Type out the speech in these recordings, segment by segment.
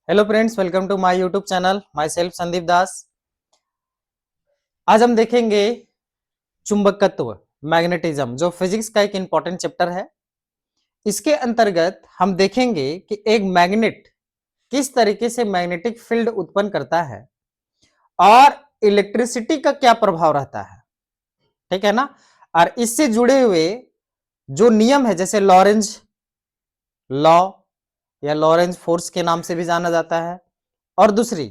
Hello friends, welcome to my YouTube channel. Myself Sandeep Das. आज हम देखेंगे चुंबकत्व, मैग्नेटिज्म, जो फिजिक्स का एक इंपॉर्टेंट चैप्टर है। इसके अंतर्गत हम देखेंगे कि एक मैग्नेट किस तरीके से मैग्नेटिक फील्ड उत्पन्न करता है और इलेक्ट्रिसिटी का क्या प्रभाव रहता है। ठीक है ना। और इससे जुड़े हुए जो नियम है, जैसे लॉरेंज लॉ या लॉरेंज फोर्स के नाम से भी जाना जाता है, और दूसरी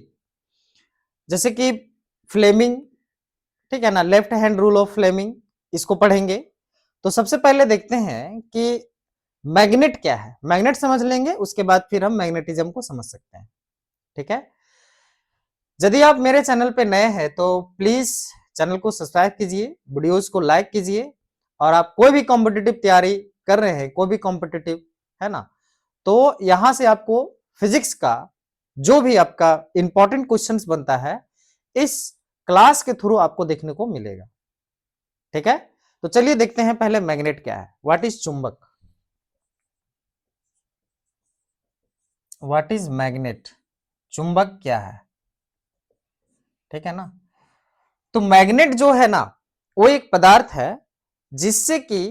जैसे कि फ्लेमिंग, ठीक है ना, left hand rule of Fleming, इसको पढ़ेंगे। तो सबसे पहले देखते हैं कि मैग्नेट क्या है। मैग्नेट समझ लेंगे, उसके बाद फिर हम मैग्नेटिज्म को समझ सकते हैं। ठीक है। यदि आप मेरे चैनल पे नए हैं तो प्लीज चैनल को सब्सक्राइब कीजिए, वीडियोस को लाइक कीजिए, और आप कोई भी कॉम्पिटिटिव तैयारी कर रहे हैं, कोई भी कॉम्पिटिटिव, है ना, तो यहां से आपको फिजिक्स का जो भी आपका इंपॉर्टेंट क्वेश्चंस बनता है, इस क्लास के थ्रू आपको देखने को मिलेगा। ठीक है। तो चलिए देखते हैं पहले मैग्नेट क्या है। व्हाट इज चुंबक, व्हाट इज मैग्नेट, चुंबक क्या है। ठीक है ना। तो मैग्नेट जो है ना, वो एक पदार्थ है जिससे कि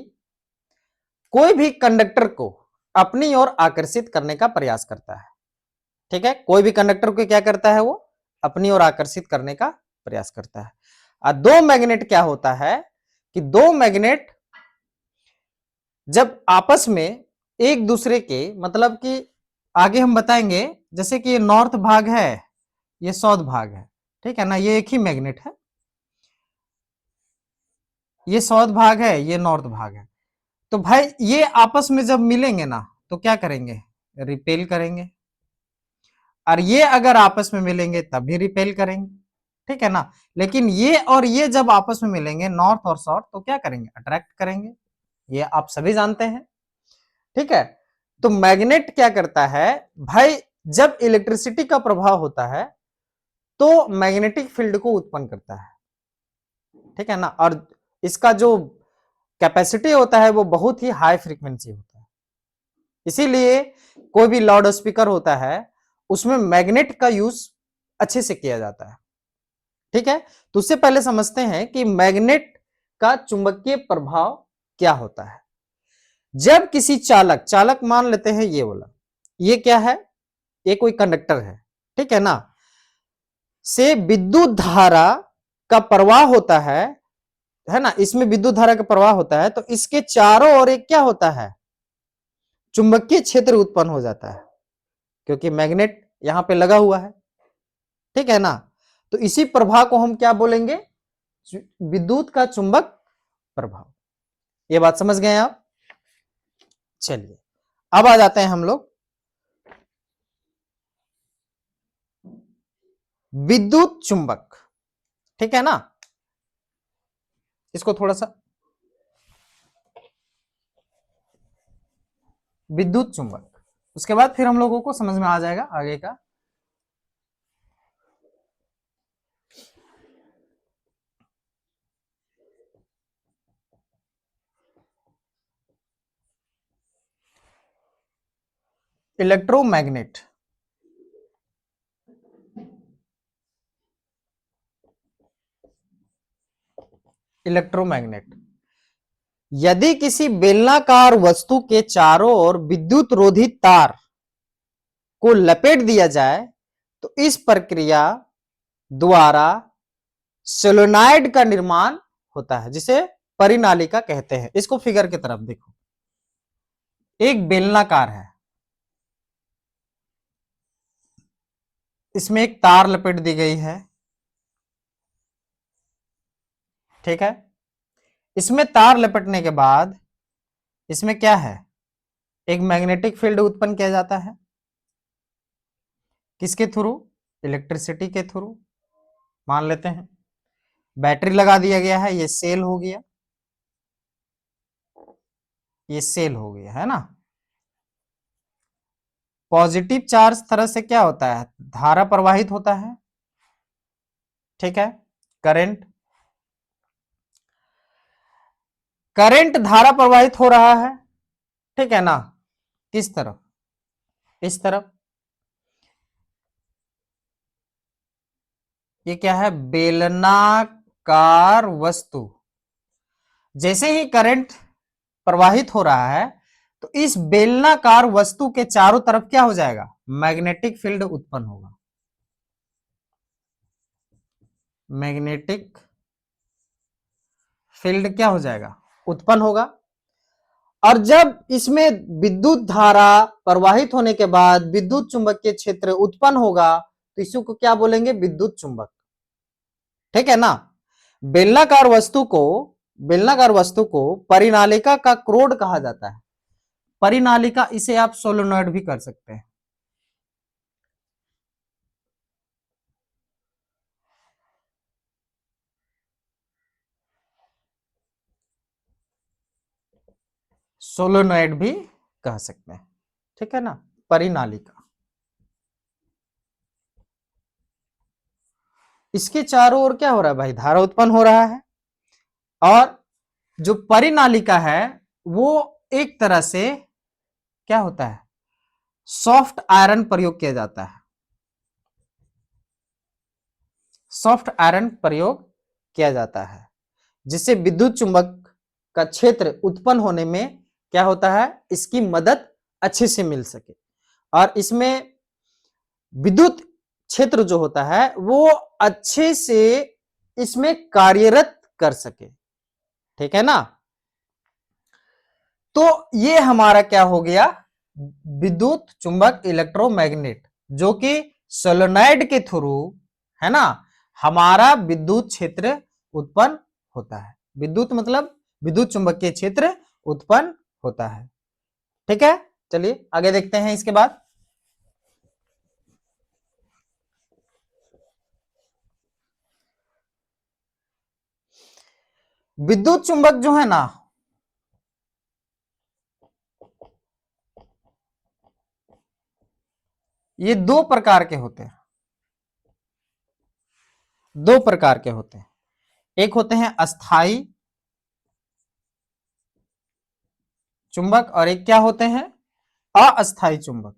कोई भी कंडक्टर को अपनी ओर आकर्षित करने का प्रयास करता है। ठीक है। कोई भी कंडक्टर को क्या करता है, वो अपनी ओर आकर्षित करने का प्रयास करता है। और दो मैग्नेट क्या होता है कि दो मैग्नेट जब आपस में एक दूसरे के, मतलब कि आगे हम बताएंगे, जैसे कि ये नॉर्थ भाग है, ये साउथ भाग है, ठीक है ना, ये एक ही मैग्नेट है। ये साउथ भाग है, ये नॉर्थ भाग है। तो भाई ये आपस में जब मिलेंगे ना तो क्या करेंगे, रिपेल करेंगे। और ये अगर आपस में मिलेंगे तब भी रिपेल करेंगे। ठीक है ना। लेकिन ये और ये जब आपस में मिलेंगे, नॉर्थ और साउथ, तो क्या करेंगे, अट्रैक्ट करेंगे। ये आप सभी जानते हैं। ठीक है। तो मैग्नेट क्या करता है भाई, जब इलेक्ट्रिसिटी का प्रभाव होता है तो मैग्नेटिक फील्ड को उत्पन्न करता है। ठीक है ना। और इसका जो कैपेसिटी होता है वो बहुत ही हाई फ्रीक्वेंसी होता है। इसीलिए कोई भी लाउड स्पीकर होता है उसमें मैग्नेट का यूज अच्छे से किया जाता है। ठीक है। तो उससे पहले समझते हैं कि मैग्नेट का चुंबकीय प्रभाव क्या होता है। जब किसी चालक, चालक मान लेते हैं ये वाला, ये क्या है, ये कोई कंडक्टर है, ठीक है ना, से विद्युत धारा का प्रवाह होता है ना, इसमें विद्युत धारा का प्रवाह होता है, तो इसके चारों ओर एक क्या होता है, चुंबकीय क्षेत्र उत्पन्न हो जाता है, क्योंकि मैग्नेट यहां पे लगा हुआ है। ठीक है ना। तो इसी प्रभाव को हम क्या बोलेंगे, विद्युत का चुंबक प्रभाव। ये बात समझ गए आप। चलिए अब आ जाते हैं हम लोग विद्युत चुंबक। ठीक है ना। इसको थोड़ा सा, विद्युत चुंबक, उसके बाद फिर हम लोगों को समझ में आ जाएगा आगे का। इलेक्ट्रोमैग्नेट, इलेक्ट्रोमैग्नेट, यदि किसी बेलनाकार वस्तु के चारों ओर विद्युत रोधी तार को लपेट दिया जाए तो इस प्रक्रिया द्वारा सोलेनॉइड का निर्माण होता है, जिसे परिनालिका कहते हैं। इसको फिगर की तरफ देखो, एक बेलनाकार है, इसमें एक तार लपेट दी गई है। ठीक है। इसमें तार लपेटने के बाद इसमें क्या है, एक मैग्नेटिक फील्ड उत्पन्न किया जाता है। किसके थ्रू, इलेक्ट्रिसिटी के थ्रू। मान लेते हैं बैटरी लगा दिया गया है, ये सेल हो गया, ये सेल हो गया, है ना। पॉजिटिव चार्ज तरह से क्या होता है, धारा प्रवाहित होता है। ठीक है। करंट, करंट धारा प्रवाहित हो रहा है। ठीक है ना। किस तरफ, इस तरफ। ये क्या है? बेलनाकार वस्तु। जैसे ही करंट प्रवाहित हो रहा है तो इस बेलनाकार वस्तु के चारों तरफ क्या हो जाएगा? मैग्नेटिक फील्ड उत्पन्न होगा। मैग्नेटिक फील्ड क्या हो जाएगा? उत्पन्न होगा। और जब इसमें विद्युत धारा प्रवाहित होने के बाद विद्युत चुंबकीय क्षेत्र उत्पन्न होगा तो इसको क्या बोलेंगे? विद्युत चुंबक। ठीक है ना? बेलनाकार वस्तु को बेलनाकार वस्तु को परिनालिका का क्रोड कहा जाता है। परिनालिका, इसे आप सोलेनॉइड भी कर सकते हैं। सोलेनॉइड भी कह सकते हैं। ठीक है ना? परिनालिका। इसके चारों ओर क्या हो रहा है भाई? धारा उत्पन्न हो रहा है। और जो परिनालिका है वो एक तरह से क्या होता है? सॉफ्ट आयरन प्रयोग किया जाता है। सॉफ्ट आयरन प्रयोग किया जाता है जिससे विद्युत चुंबक का क्षेत्र उत्पन्न होने में क्या होता है? इसकी मदद अच्छे से मिल सके और इसमें विद्युत क्षेत्र जो होता है वो अच्छे से इसमें कार्यरत कर सके। ठीक है ना? तो ये हमारा क्या हो गया? विद्युत चुंबक इलेक्ट्रोमैग्नेट, जो कि सोलेनॉइड के थ्रू, है ना, हमारा विद्युत क्षेत्र उत्पन्न होता है। विद्युत मतलब विद्युत चुंबकीय क्षेत्र उत्पन्न होता है। ठीक है, चलिए आगे देखते हैं। इसके बाद विद्युत चुंबक जो है ना, ये दो प्रकार के होते हैं। दो प्रकार के होते हैं। एक होते हैं अस्थाई चुंबक और एक क्या होते हैं? अस्थाई चुंबक।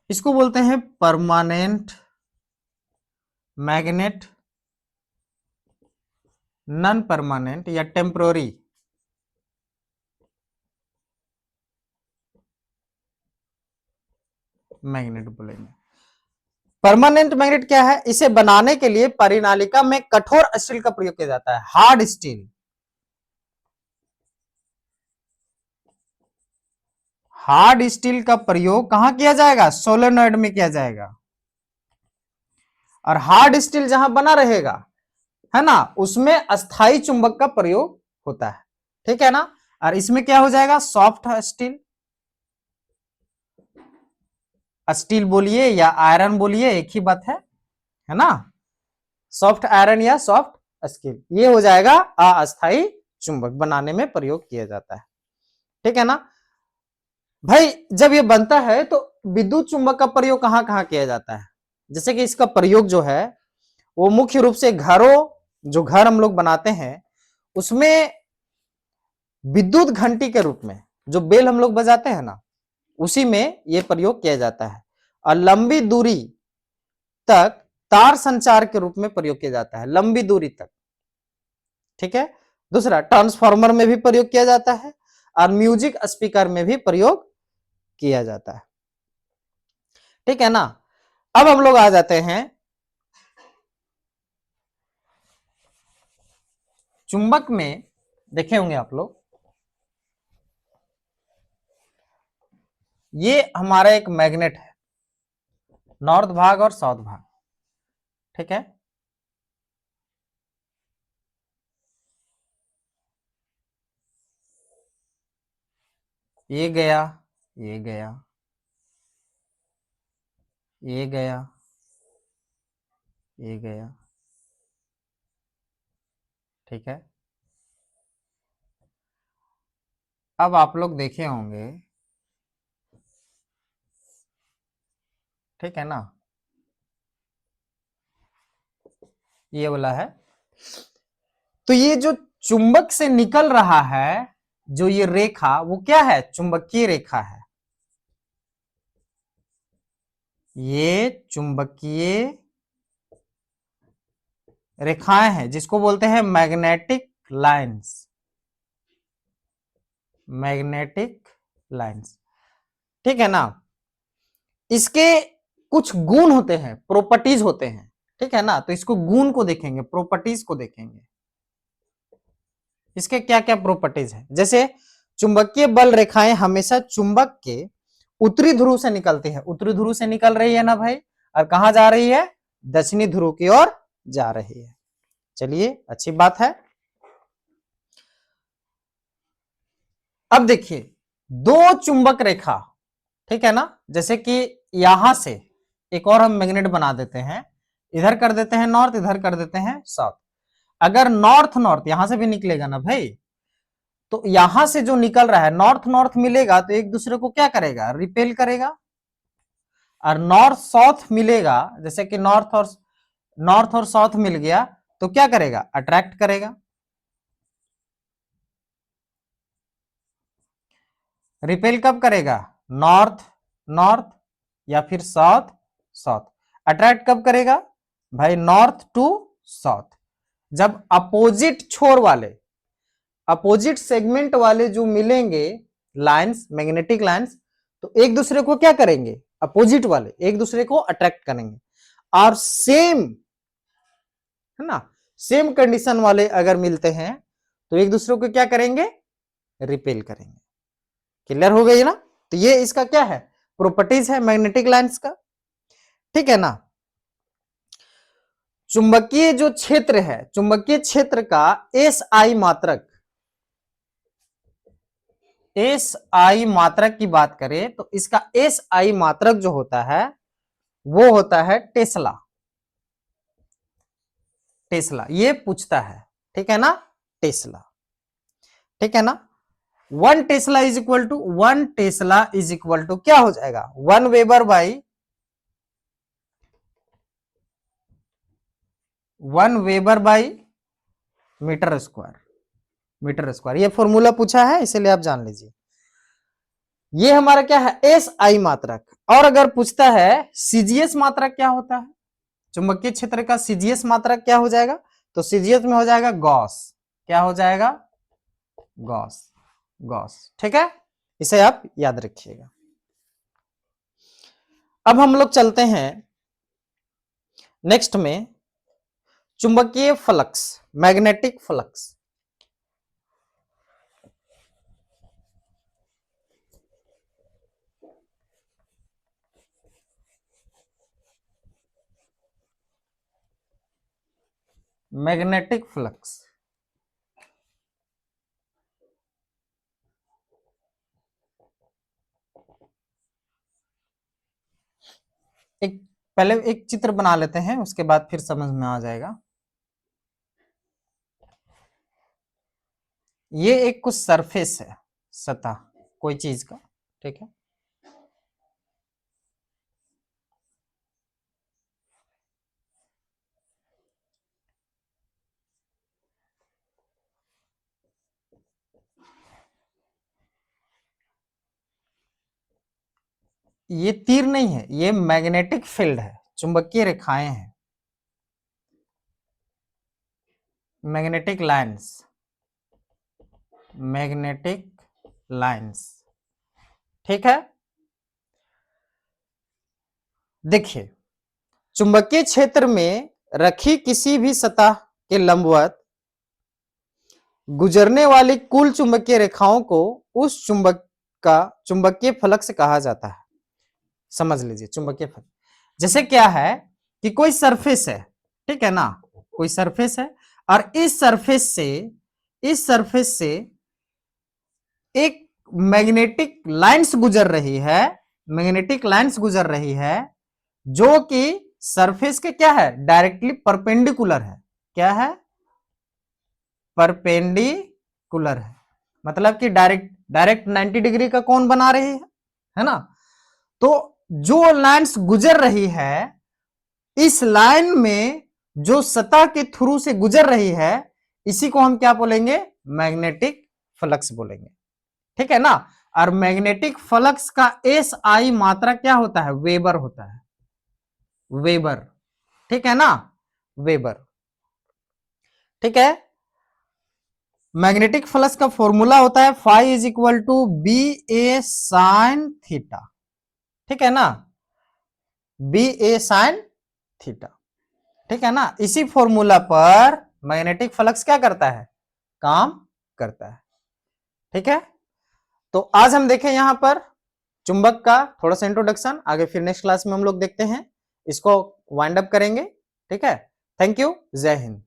इसको बोलते हैं परमानेंट मैग्नेट, नॉन परमानेंट या टेम्पोररी मैग्नेट बोलेंगे। परमानेंट मैग्नेट क्या है? इसे बनाने के लिए परिनालिका में कठोर स्टील का प्रयोग किया जाता है, हार्ड स्टील। हार्ड स्टील का प्रयोग कहां किया जाएगा? सोलेनॉइड में किया जाएगा। और हार्ड स्टील जहां बना रहेगा, है ना, उसमें अस्थाई चुंबक का प्रयोग होता है। ठीक है ना? और इसमें क्या हो जाएगा? Soft steel. स्टील बोलिए या आयरन बोलिए, एक ही बात है ना? सॉफ्ट आयरन या सॉफ्ट स्टील, ये हो जाएगा अस्थाई चुंबक बनाने में प्रयोग किया जाता है। ठीक है ना भाई? जब ये बनता है तो विद्युत चुंबक का प्रयोग कहां कहां किया जाता है? जैसे कि इसका प्रयोग जो है वो मुख्य रूप से घरों, जो घर हम लोग बनाते हैं उसमें विद्युत घंटी के रूप में, जो बेल हम लोग बजाते हैं ना, उसी में यह प्रयोग किया जाता है। और लंबी दूरी तक तार संचार के रूप में प्रयोग किया जाता है, लंबी दूरी तक। ठीक है। दूसरा, ट्रांसफार्मर में भी प्रयोग किया जाता है और म्यूजिक स्पीकर में भी प्रयोग किया जाता है। ठीक है ना? अब हम लोग आ जाते हैं चुंबक में। देखे होंगे आप लोग, ये हमारा एक मैग्नेट है, नॉर्थ भाग और साउथ भाग। ठीक है। ये गया, ये गया, ये गया, ये गया। ठीक है। अब आप लोग देखे होंगे, ठीक है ना, ये वाला है। तो ये जो चुंबक से निकल रहा है, जो ये रेखा, वो क्या है? चुंबकीय रेखा है। ये चुंबकीय रेखाएं हैं जिसको बोलते हैं मैग्नेटिक लाइंस, मैग्नेटिक लाइंस। ठीक है ना। इसके कुछ गुण होते हैं, प्रॉपर्टीज होते हैं, ठीक है ना। तो इसको गुण को देखेंगे, प्रॉपर्टीज को देखेंगे, इसके क्या क्या प्रॉपर्टीज है। जैसे चुंबकीय बल रेखाएं हमेशा चुंबक के उत्तरी ध्रुव से निकलती है, उत्तरी ध्रुव से निकल रही है ना भाई, और कहां जा रही है, दक्षिणी ध्रुव की ओर जा रही है। चलिए अच्छी बात है। अब देखिए दो चुंबक रेखा, ठीक है ना, जैसे कि यहां से एक और हम मैग्नेट बना देते हैं, इधर कर देते हैं नॉर्थ, इधर कर देते हैं साउथ। अगर नॉर्थ नॉर्थ यहां से भी निकलेगा ना भाई, तो यहां से जो निकल रहा है नॉर्थ नॉर्थ मिलेगा तो एक दूसरे को क्या करेगा, रिपेल करेगा। और नॉर्थ साउथ मिलेगा, जैसे कि नॉर्थ और साउथ मिल गया तो क्या करेगा, अट्रैक्ट करेगा। रिपेल कब करेगा, नॉर्थ नॉर्थ या फिर साउथ साउथ। अट्रैक्ट कब करेगा भाई, नॉर्थ टू साउथ। जब अपोजिट छोर वाले, अपोजिट सेगमेंट वाले जो मिलेंगे लाइंस, मैग्नेटिक लाइंस, तो एक दूसरे को क्या करेंगे, अपोजिट वाले एक दूसरे को अट्रैक्ट करेंगे। और सेम है ना, सेम कंडीशन वाले अगर मिलते हैं तो एक दूसरे को क्या करेंगे, रिपेल करेंगे। क्लियर हो गई ना। तो ये इसका क्या है, प्रॉपर्टीज है मैग्नेटिक लाइंस का। ठीक है ना। चुंबकीय जो क्षेत्र है, चुंबकीय क्षेत्र का एस आई मात्रक, एस आई मात्रक की बात करें तो इसका एस आई मात्रक जो होता है वो होता है टेस्ला। टेस्ला ये पूछता है, ठीक है ना, टेस्ला। ठीक है ना। 1 tesla is equal to, 1 tesla is equal to क्या हो जाएगा, 1 weber by 1 weber by metre square, metre square. ये फॉर्मूला पूछा है इसीलिए आप जान लीजिए। ये हमारा क्या है, एस आई मात्रक। और अगर पूछता है सीजीएस मात्रक क्या होता है, चुंबकीय क्षेत्र का सीजीएस मात्रक क्या हो जाएगा, तो सीजीएस में हो जाएगा गॉस। क्या हो जाएगा, गॉस, गॉस। ठीक है, इसे आप याद रखिएगा। अब हम लोग चलते हैं नेक्स्ट में, चुंबकीय flux, magnetic flux. Magnetic flux एक, पहले एक चित्र बना लेते हैं उसके बाद फिर समझ में आ जाएगा। ये एक कुछ सरफेस है, सतह कोई चीज का, ठीक है। ये तीर नहीं है, ये मैग्नेटिक फील्ड है, चुंबकीय रेखाएं हैं, मैग्नेटिक लाइंस, मैग्नेटिक लाइंस। ठीक है। देखिए चुंबकीय क्षेत्र में रखी किसी भी सतह के लंबवत गुजरने वाली कुल चुंबकीय रेखाओं को उस चुंबक का चुंबकीय फ्लक्स कहा जाता है। समझ लीजिए चुंबकीय फ्लक्स, जैसे क्या है कि कोई सरफेस है, ठीक है ना, कोई सरफेस है और इस सरफेस से एक मैग्नेटिक लाइंस गुजर रही है, मैग्नेटिक लाइंस गुजर रही है जो कि सरफेस के क्या है, डायरेक्टली परपेंडिकुलर है। क्या है, परपेंडिकुलर है, मतलब कि डायरेक्ट डायरेक्ट 90 डिग्री का कोण बना रही है ना। तो जो लाइंस गुजर रही है, इस लाइन में जो सतह के थ्रू से गुजर रही है, इसी को हम क्या बोलेंगे, मैग्नेटिक फ्लक्स बोलेंगे। ठीक है ना। और मैग्नेटिक फ्लक्स का एस आई मात्रा क्या होता है, वेबर होता है। वेबर, ठीक है ना, वेबर, ठीक है। मैग्नेटिक फ्लक्स का फॉर्मूला होता है phi is equal to B A sine theta, ठीक है ना, बी ए साइन थीटा, ठीक है ना। इसी फॉर्मूला पर मैग्नेटिक फ्लक्स क्या करता है, काम करता है, ठीक है। तो आज हम देखें यहां पर चुंबक का थोड़ा सा इंट्रोडक्शन, आगे फिर नेक्स्ट क्लास में हम लोग देखते हैं, इसको वाइंड अप करेंगे, ठीक है। थैंक यू, जय हिंद।